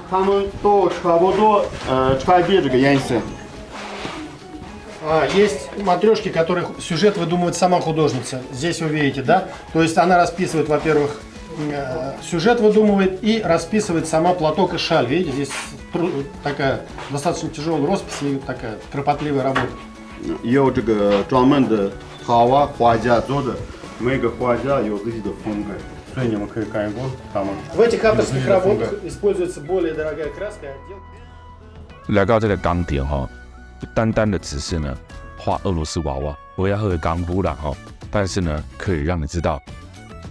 它们都差不多差别这个颜色。Есть матрешки, которых сюжет выдумывает сама художница. Здесь вы видите, да? То есть она расписывает, во-первых, сюжет выдумывает и расписывает сама платок и шаль. Видите, здесь такая достаточно тяжелая роспись и такая кропотливая работа. 也有这个专门的画家做的，每个画家有自己的风格，所以你们可以看过他们。В этих авторских работах используется более дорогая краска и отделка. 来到这个钢铁哈，不单单的只是呢画俄罗斯娃娃，我要喝钢布啦哈，但是呢可以让你知道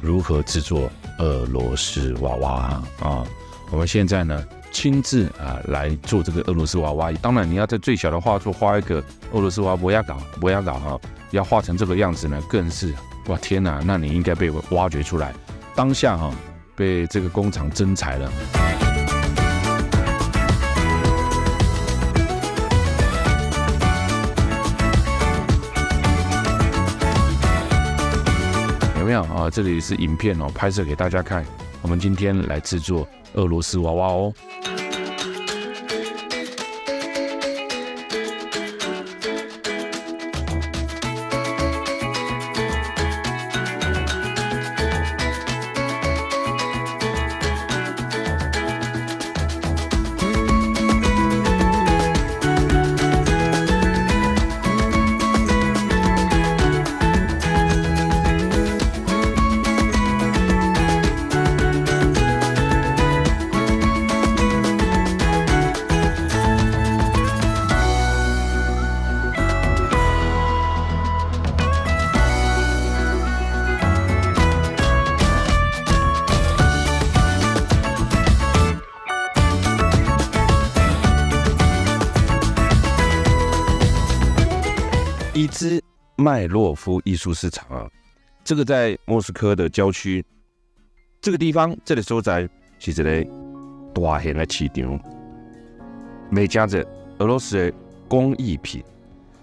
如何制作俄罗斯娃娃啊。我们现在呢亲自来做这个俄罗斯娃娃，当然你要在最小的画作画一个俄罗斯娃娃，不要搞哈，要画成这个样子呢，更是哇天哪，那你应该被挖掘出来，当下哈被这个工厂征才了。有没有啊？这里是影片哦，拍摄给大家看。我们今天来制作俄罗斯娃娃哦。伊兹麦洛夫艺术市场啊，这个在莫斯科的郊区，这个地方这里所在是一个大型的市场，卖真侪俄罗斯的工艺品，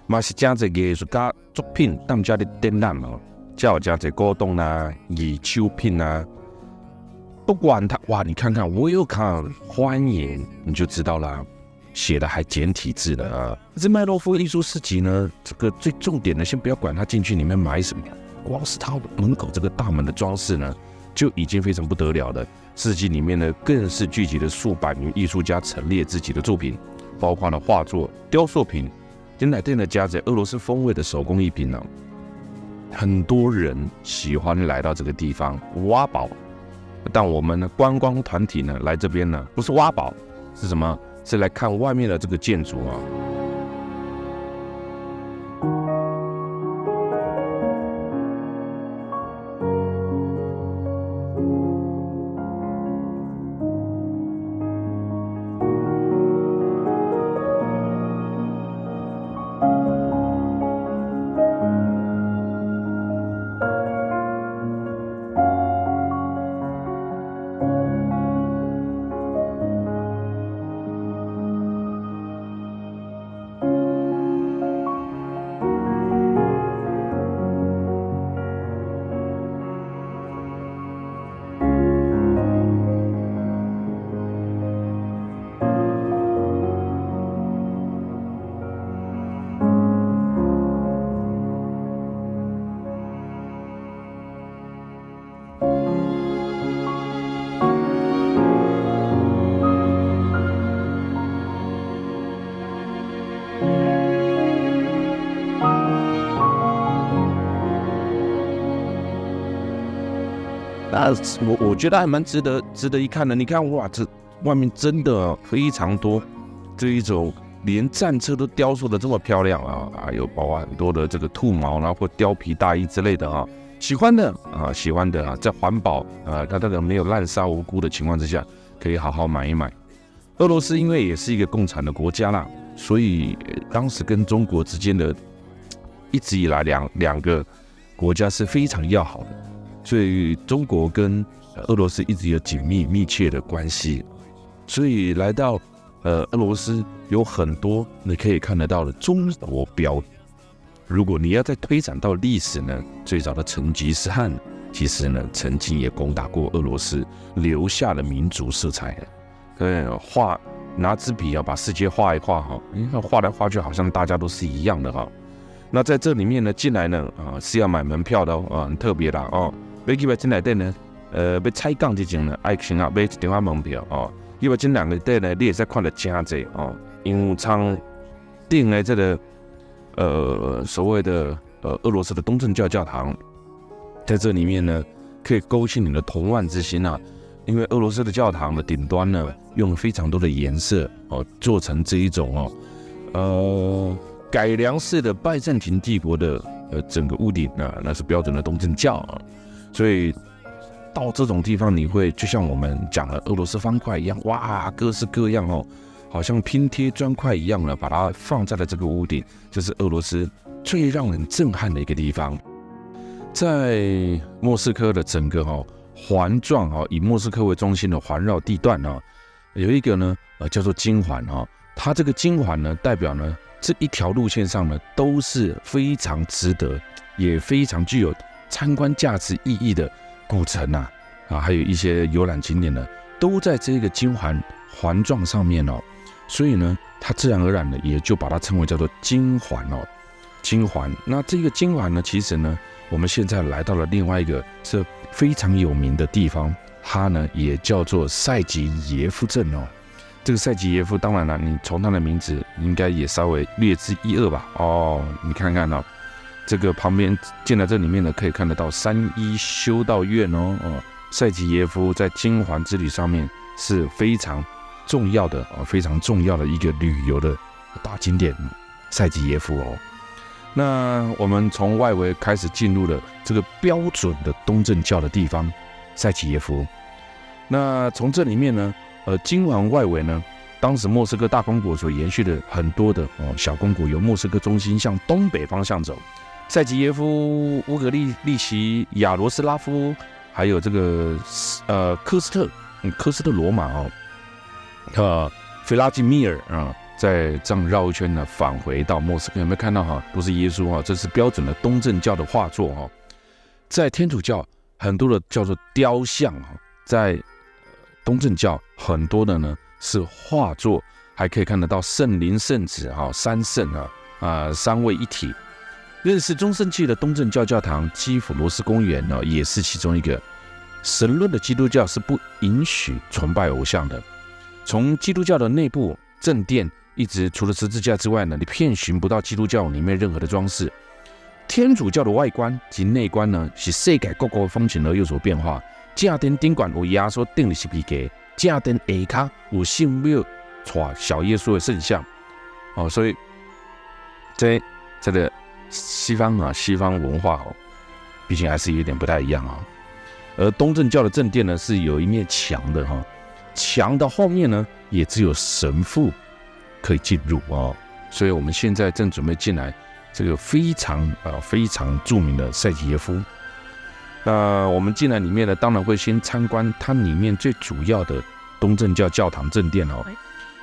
嘛是真侪艺术家作品当家的展览哦，才有真侪古董啦、二手品啦。不管它哇，你看看 Welcome 欢迎，你就知道啦。写的还简体字的啊！这麦洛夫艺术市集呢，这个最重点的，先不要管他进去里面买什么，光是他门口这个大门的装饰呢，就已经非常不得了了。市集里面呢，更是聚集了数百名艺术家陈列自己的作品，包括了画作、雕塑品，跟乃店的加在俄罗斯风味的手工艺品呢。很多人喜欢来到这个地方挖宝，但我们呢，观光团体呢来这边呢，不是挖宝，是什么？是来看外面的这个建筑啊。那我觉得还蛮值得一看的。你看哇，这外面真的非常多这一种，连战车都雕塑的这么漂亮啊！有包括很多的这个兔毛啦或貂皮大衣之类的啊。喜欢的啊，在环保它这个没有滥杀无辜的情况之下，可以好好买一买。俄罗斯因为也是一个共产的国家啦，所以当时跟中国之间的一直以来两个国家是非常要好的。所以中国跟俄罗斯一直有紧密切的关系，所以来到俄罗斯有很多你可以看得到的中国标。如果你要再推展到历史呢，最早的成吉思汗其实呢曾经也攻打过俄罗斯，留下了民族色彩。拿支笔把世界画一画哈，画来画去好像大家都是一样的哈。那在这里面呢，进来呢是要买门票的很特别啦要去进来店呢，要踩杠之前呢，爱先买一张门票要进两个店呢，你也在看得真济因为仓订的这个所谓的俄罗斯的东正教教堂，在这里面呢，可以勾起你的童玩之心啊。因为俄罗斯的教堂的顶端呢，用了非常多的颜色做成这一种改良式的拜占庭帝国的整个屋顶那是标准的东正教所以到这种地方，你会就像我们讲的俄罗斯方块一样，哇，各式各样好像拼贴砖块一样呢，把它放在了这个屋顶，这是俄罗斯最让人震撼的一个地方。在莫斯科的整个环状以莫斯科为中心的环绕地段有一个呢叫做金环它这个金环呢代表呢这一条路线上呢都是非常值得也非常具有参观价值意义的古城还有一些游览景点呢都在这个金环状上面所以呢它自然而然的也就把它称为叫做金环金环。那这个金环呢其实呢我们现在来到了另外一个是非常有名的地方，它呢也叫做塞吉耶夫镇这个塞吉耶夫，当然了，你从它的名字应该也稍微略知一二吧你看看这个旁边进来这里面呢，可以看得到3一修道院塞吉耶夫在金环之旅上面是非常重要的非常重要的一个旅游的大景点，塞吉耶夫那我们从外围开始进入了这个标准的东正教的地方塞吉耶夫。那从这里面呢金环外围呢，当时莫斯科大公国所延续的很多的小公国，由莫斯科中心向东北方向走，塞吉耶夫、乌格利奇、亚罗斯拉夫，还有这个科斯特罗马菲拉基米尔再这样绕一圈呢，返回到莫斯科，有没有看到都是耶稣这是标准的东正教的画作在天主教很多的叫做雕像在东正教很多的呢是画作，还可以看得到圣灵、圣子三圣三位一体。认识中世纪的东正教教堂基辅罗斯公园也是其中一个。神论的基督教是不允许崇拜偶像的，从基督教的内部正殿一直除了十字架之外呢，你遍寻不到基督教里面任何的装饰。天主教的外观及内观呢，是世界各国的风情而有所变化。正殿顶管有耶稣钉的十字架，正殿下骹有圣庙带小耶稣的圣像所以这个西方文化毕竟还是有点不太一样而东正教的正殿呢是有一面墙的墙的后面呢也只有神父可以进入所以我们现在正准备进来这个非常著名的塞吉耶夫。那我们进来里面呢，当然会先参观它里面最主要的东正教教堂正殿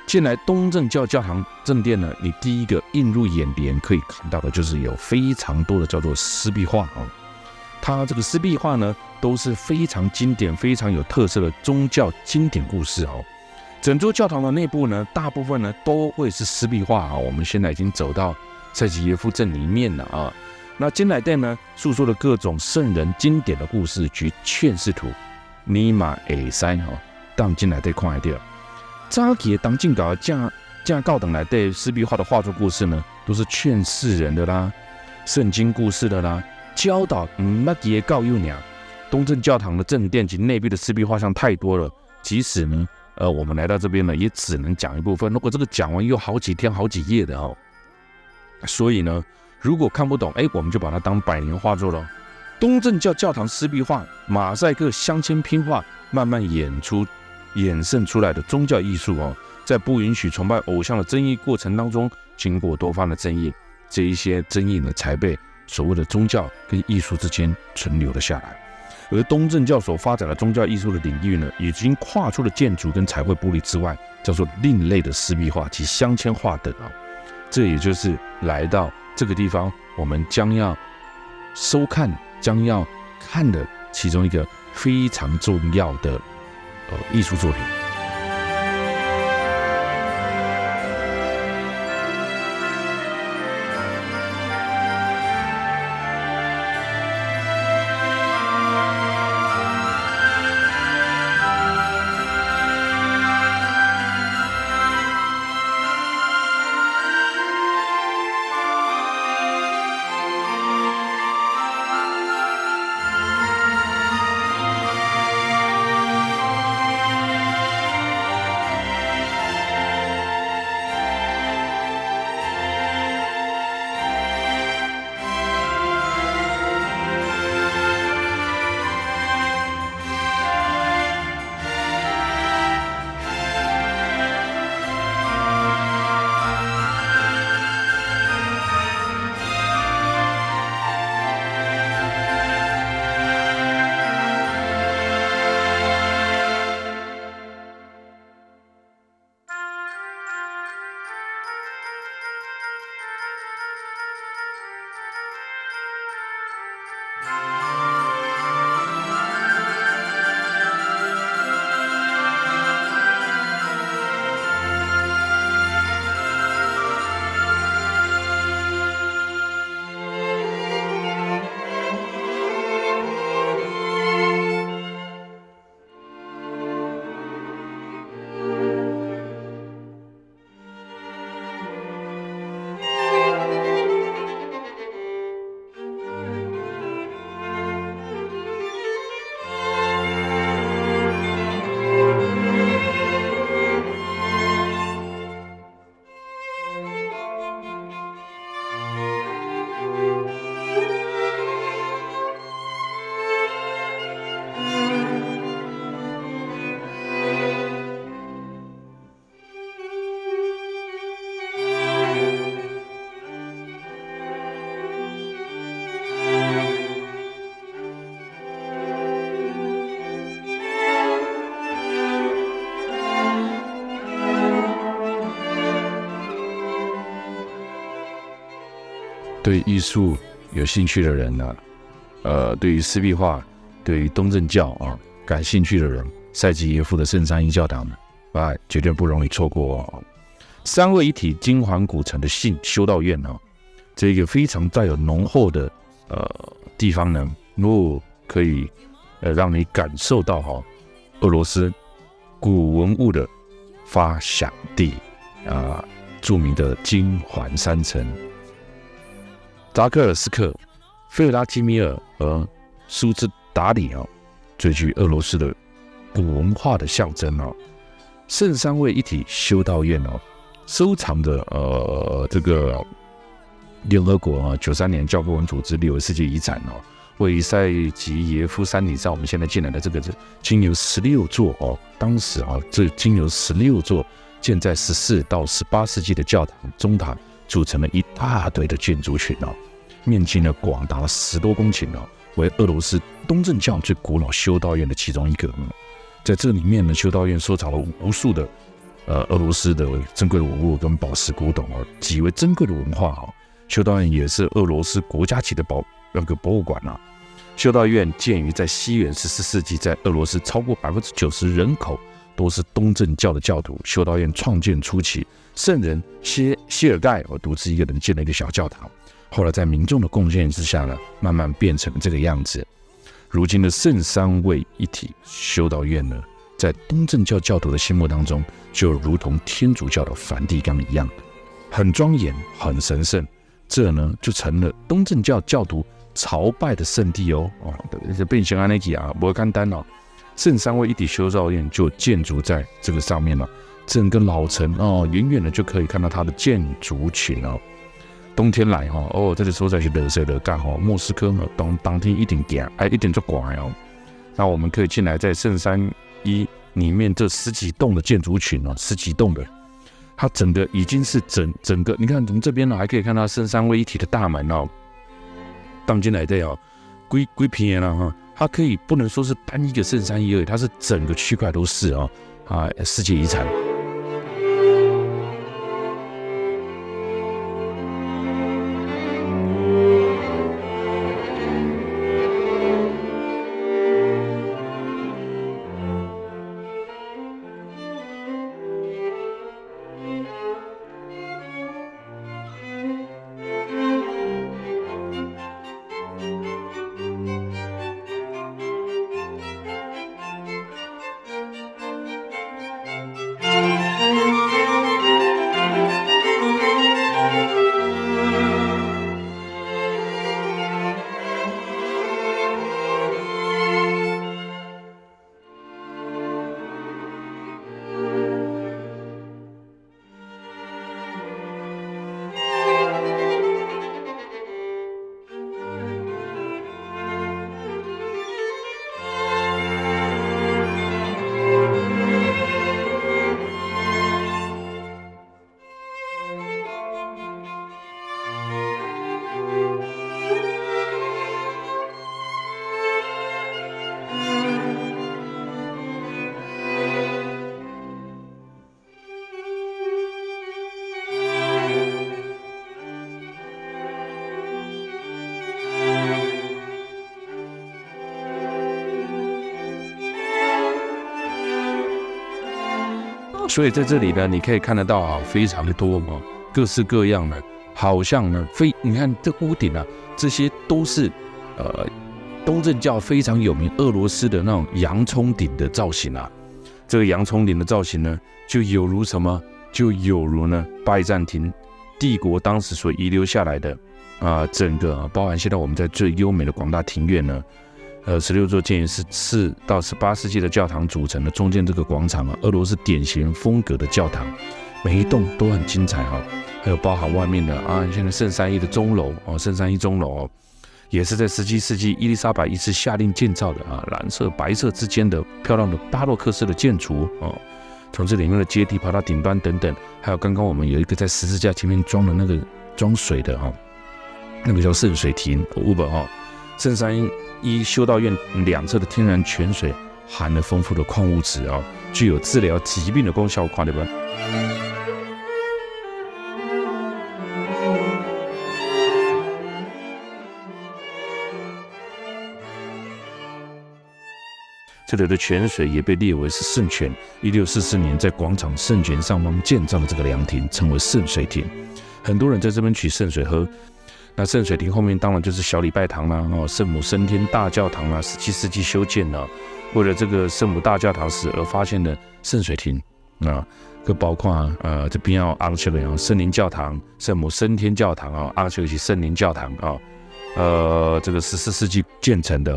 进来东正教教堂正殿呢，你第一个映入眼帘可以看到的就是有非常多的叫做湿壁画它这个湿壁画呢都是非常经典非常有特色的宗教经典故事整座教堂的内部呢大部分呢都会是湿壁画我们现在已经走到塞吉耶夫镇里面了那进来店呢诉说了各种圣人经典的故事及劝世图，你嘛会使当进来店看得到。早期的东正教正教堂来对湿壁画的画作故事呢，都是劝世人的啦，圣经故事的啦，教导不要记的教育呢。东正教堂的正殿及内壁的湿壁画像太多了，即使呢，我们来到这边呢，也只能讲一部分。如果这个讲完又好几天、好几页的所以呢，如果看不懂，我们就把它当百年画作了。东正教教堂湿壁画、马赛克镶嵌拼画，慢慢衍生出来的宗教艺术在不允许崇拜偶像的争议过程当中，经过多方的争议，这一些争议呢，才被所谓的宗教跟艺术之间存留了下来。而东正教所发展的宗教艺术的领域呢，已经跨出了建筑跟彩绘玻璃之外，叫做另类的湿壁画及镶嵌画等这也就是来到这个地方，我们将要收看、将要看的其中一个非常重要的艺术作品。对艺术有兴趣的人呢、对于斯壁画、对于东正教感兴趣的人，塞吉耶夫的圣三一教堂绝对不容易错过哦。三位一体金环古城的信修道院这个非常带有浓厚的地方呢，如果可以让你感受到俄罗斯古文物的发祥地著名的金环山城。扎克尔斯克、费拉基米尔和苏兹达里最具俄罗斯的古文化的象征圣三位一体修道院收藏着这个联合国93年教科文组织列为世界遗产位于塞吉耶夫山顶上，我们现在进来的这个经由16座当时这经由16座建在14到18世纪的教堂钟塔组成了一大堆的建筑群面积呢广达了10多公顷为俄罗斯东正教最古老修道院的其中一个。在这里面呢，修道院收藏了无数的俄罗斯的珍贵的文物跟宝石古董极为珍贵的文化修道院也是俄罗斯国家级的博物馆修道院建于在西元14世纪，在俄罗斯超过90%人口都是东正教的教徒。修道院创建初期，圣人谢尔盖独自一个人建了一个小教堂，后来在民众的贡献之下呢，慢慢变成了这个样子。如今的圣三位一体修道院呢，在东正教教徒的心目当中，就如同天主教的梵蒂冈一样，很庄严、很神圣。这呢，就成了东正教教徒朝拜的圣地变成那个不简单圣三位一体修道院就建筑在这个上面了。整个老城远远的就可以看到它的建筑群冬天来这里所在是热水热干莫斯科当天一定行一定做寒那我们可以进来，在圣三一里面这10几栋的建筑群10几栋的，它整个已经是整个，你看从这边还可以看到圣三位一体的大门当进来的几片了它可以不能说是单一个圣三一而已，它是整个区块都是世界遗产。所以在这里呢，你可以看得到啊，非常多哦，各式各样的，好像呢你看这屋顶啊，这些都是东正教非常有名俄罗斯的那种洋葱顶的造型啊。这个洋葱顶的造型呢，就有如什么？就有如呢拜占庭帝国当时所遗留下来的整个包含现在我们在最优美的广大庭院呢，16座建于4到18世纪的教堂组成的，中间这个广场俄罗斯典型风格的教堂，每一栋都很精彩还有包含外面的现在圣三一的钟楼圣三一钟楼也是在17世纪伊丽莎白一世下令建造的蓝色白色之间的漂亮的巴洛克式的建筑从这里面的阶梯爬到顶端等等，还有刚刚我们有一个在十字架前面装的那个装水的那个叫圣水亭圣三一修道院两侧的天然泉水含了丰富的矿物质具有治疗疾病的功效，看到吧？这里的泉水也被列为是圣泉。1644年在广场圣泉上方建造了这个凉亭，称为圣水亭。很多人在这边取圣水喝。那圣水亭后面当然就是小礼拜堂啦，圣母升天大教堂啦，17世纪修建了，为了这个圣母大教堂时而发现的圣水亭更包括这边昂切的圣灵教堂、圣母升天教堂昂切是圣灵教堂这个14世纪建成的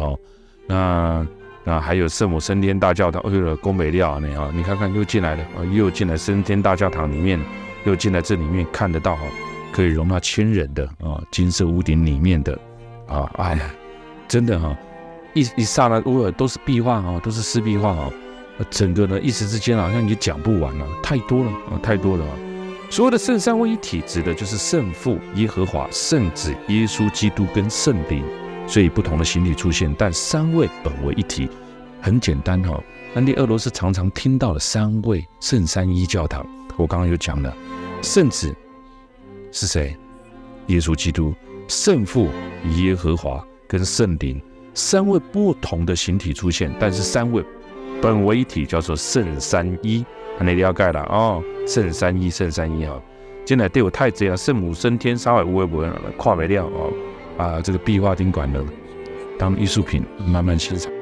那还有圣母升天大教堂，宫北料你看看又进来了又进来升天大教堂里面，又进来这里面看得到可以容纳1000人的金色屋顶里面的哎呀，真的一刹那都是壁画都是湿壁画整个呢一时之间好像也讲不完了，太多了太多了所谓的圣三位一体指的就是圣父耶和华、圣子耶稣基督跟圣灵，所以不同的形体出现，但三位本为一体。很简单那你俄罗斯常常听到的三位圣三一教堂，我刚刚有讲了，圣子是谁？耶稣基督，圣父耶和华跟圣灵，三位不同的形体出现，但是三位本为一体，叫做圣三一。你了解了圣三一，圣三一进来对我太子圣母升天稍微有的没看不了这个壁画宾馆呢，当艺术品慢慢欣赏。